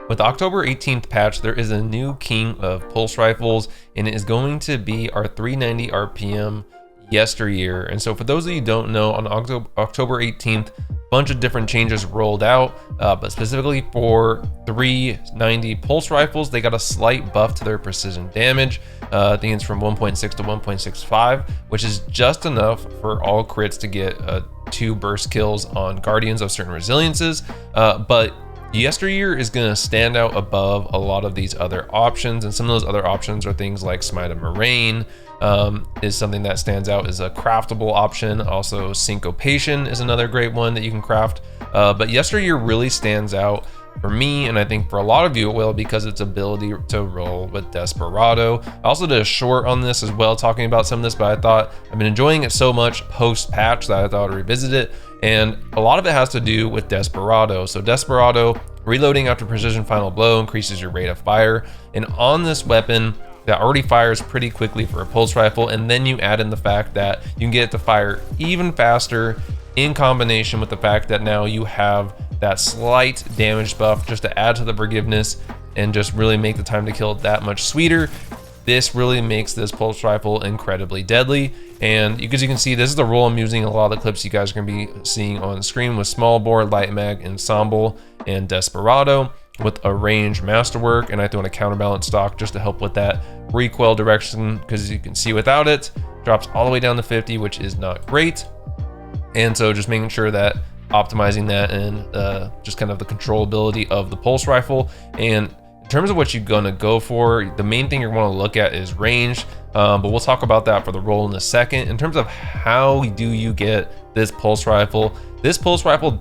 With the October 18th patch, there is a new king of pulse rifles, and it is going to be our 390 RPM Yesteryear. And so for those of you who don't know, on October 18th, a bunch of different changes rolled out, but specifically for 390 pulse rifles, they got a slight buff to their precision damage. I think it's from 1.6 to 1.65, which is just enough for all crits to get 2 burst kills on guardians of certain resiliences, but Yesteryear is going to stand out above a lot of these other options, and some of those other options are things like Smite of Moraine is something that stands out as a craftable option. Also, Syncopation is another great one that you can craft, but Yesteryear really stands out for me, and I think for a lot of you it will, because its ability to roll with Desperado. I also did a short on this as well, talking about some of this, but I thought I've been enjoying it so much post-patch that I thought I'd revisit it, and a lot of it has to do with Desperado. So Desperado, reloading after precision final blow increases your rate of fire, and on this weapon that already fires pretty quickly for a pulse rifle, and then you add in the fact that you can get it to fire even faster in combination with the fact that now you have that slight damage buff just to add to the forgiveness and just really make the time to kill that much sweeter. This really makes this pulse rifle incredibly deadly. And as you can see, this is the role I'm using in a lot of the clips you guys are going to be seeing on screen, with small bore, light mag, ensemble, and Desperado with a range masterwork. And I throw in a counterbalance stock just to help with that recoil direction, because as you can see, without it, drops all the way down to 50, which is not great. And so just making sure that optimizing that and just kind of the controllability of the pulse rifle. And in terms of what you're gonna go for, the main thing you're gonna look at is range, but we'll talk about that for the roll in a second. In terms of how do you get this pulse rifle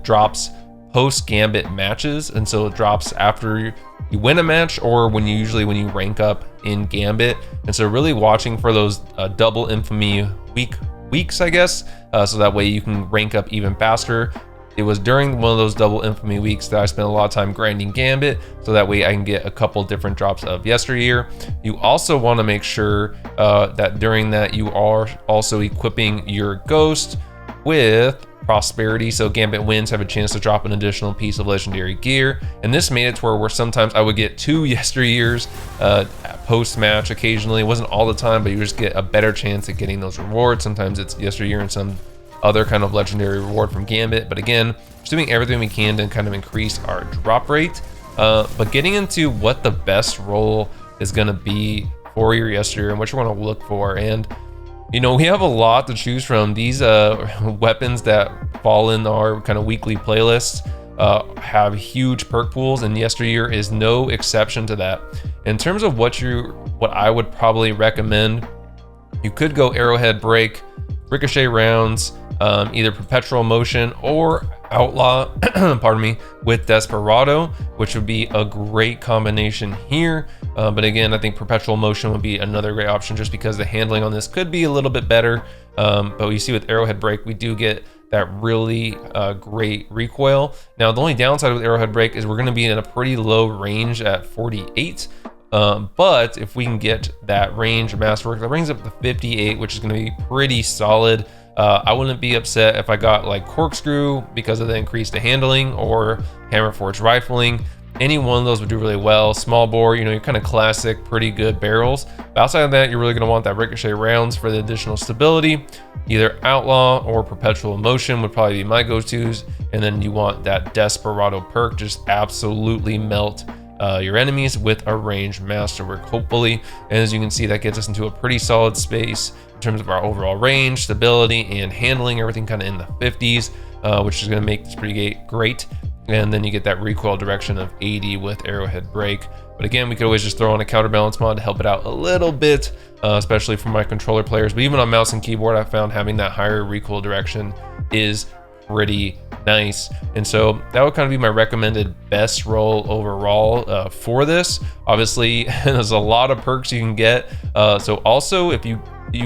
drops post gambit matches, and so it drops after you win a match, or when you rank up in gambit. And so really watching for those double infamy weeks, I guess, so that way you can rank up even faster. It was during one of those double infamy weeks that I spent a lot of time grinding gambit, so that way I can get a couple different drops of Yesteryear. You also want to make sure that during that you are also equipping your ghost with prosperity, so gambit wins have a chance to drop an additional piece of legendary gear. And this made it to where sometimes I would get 2 Yesteryears post match occasionally. It wasn't all the time, but you just get a better chance at getting those rewards. Sometimes it's Yesteryear and some other kind of legendary reward from gambit, but again, just doing everything we can to kind of increase our drop rate. But getting into what the best role is going to be for your Yesteryear and what you want to look for. And you know, we have a lot to choose from. These weapons that fall in our kind of weekly playlists have huge perk pools, and Yesteryear is no exception to that. In terms of what I would probably recommend, you could go arrowhead break, ricochet rounds, either perpetual motion or outlaw pardon me, with Desperado, which would be a great combination here. But again, I think perpetual motion would be another great option, just because the handling on this could be a little bit better. But you see with arrowhead break, we do get that really great recoil. Now, the only downside with arrowhead break is we're going to be in a pretty low range at 48. But if we can get that range masterwork, that brings up to 58, which is going to be pretty solid. I wouldn't be upset if I got like corkscrew because of the increase to handling, or hammer forged rifling. Any one of those would do really well. Small bore, you know, your kind of classic, pretty good barrels. But outside of that, you're really going to want that ricochet rounds for the additional stability. Either outlaw or perpetual motion would probably be my go-tos. And then you want that Desperado perk, just absolutely melt your enemies with a ranged masterwork, hopefully. And as you can see, that gets us into a pretty solid space in terms of our overall range, stability, and handling, everything kind of in the 50s, which is going to make this pretty great. And then you get that recoil direction of 80 with arrowhead break. But again, we could always just throw on a counterbalance mod to help it out a little bit, especially for my controller players. But even on mouse and keyboard, I found having that higher recoil direction is pretty nice. And so that would kind of be my recommended best role overall for this. Obviously, there's a lot of perks you can get. So also, if you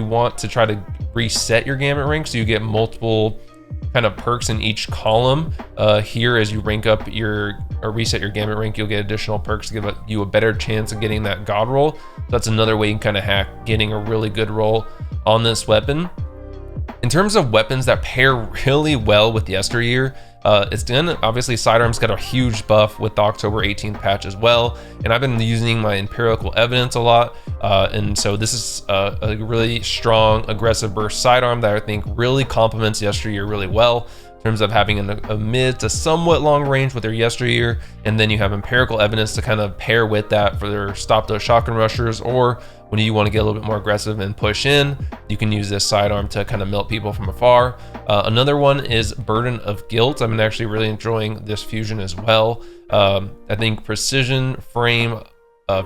want to try to reset your gambit rank, so you get multiple kind of perks in each column here as you rank up or reset your gambit rank, you'll get additional perks to give you a better chance of getting that god roll. That's another way you can kind of hack getting a really good roll on this weapon. In terms of weapons that pair really well with Yesteryear, It's done. Obviously, sidearms got a huge buff with the October 18th patch as well, and I've been using my empirical evidence a lot, and so this is a really strong aggressive burst sidearm that I think really complements Yesteryear really well in terms of having a mid to somewhat long range with their Yesteryear, and then you have empirical evidence to kind of pair with that for their stop those shotgun rushers, or when you want to get a little bit more aggressive and push in, you can use this sidearm to kind of melt people from afar. Another one is Burden of Guilt. I've been actually really enjoying this fusion as well. I think precision frame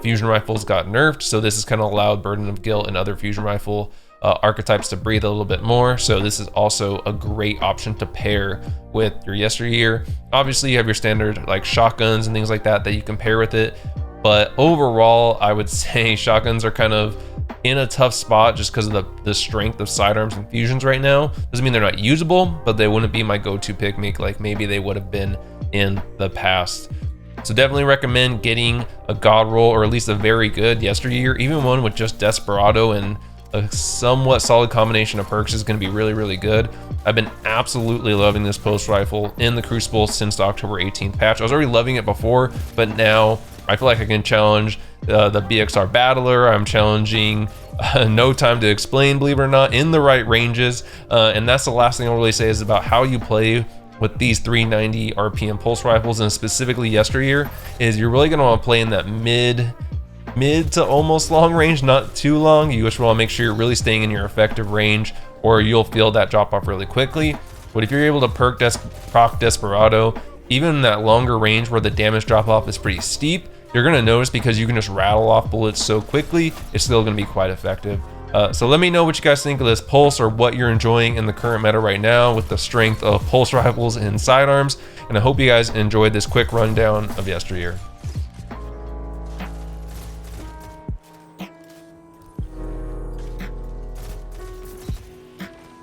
fusion rifles got nerfed, so this has kind of allowed Burden of Guilt and other fusion rifle archetypes to breathe a little bit more. So this is also a great option to pair with your Yesteryear. Obviously, you have your standard like shotguns and things like that that you can pair with it. But overall, I would say shotguns are kind of in a tough spot just because of the strength of sidearms and fusions right now. Doesn't mean they're not usable, but they wouldn't be my go-to pick like maybe they would have been in the past. So definitely recommend getting a god roll, or at least a very good Yesteryear. Even one with just desperado and a somewhat solid combination of perks is going to be really, really good. I've been absolutely loving this Pulse rifle in the Crucible since the October 18th patch. I was already loving it before, but now I feel like I can challenge the BXR Battler. I'm challenging No Time to Explain, believe it or not, in the right ranges. And that's the last thing I'll really say is about how you play with these 390 RPM Pulse rifles, and specifically Yesteryear, is you're really going to want to play in that mid to almost long range, not too long. You just want to make sure you're really staying in your effective range, or you'll feel that drop off really quickly. But if you're able to proc desperado, even in that longer range where the damage drop off is pretty steep, you're going to notice, because you can just rattle off bullets so quickly, it's still going to be quite effective. So let me know what you guys think of this Pulse, or what you're enjoying in the current meta right now with the strength of Pulse rifles and sidearms. And I hope you guys enjoyed this quick rundown of Yesteryear.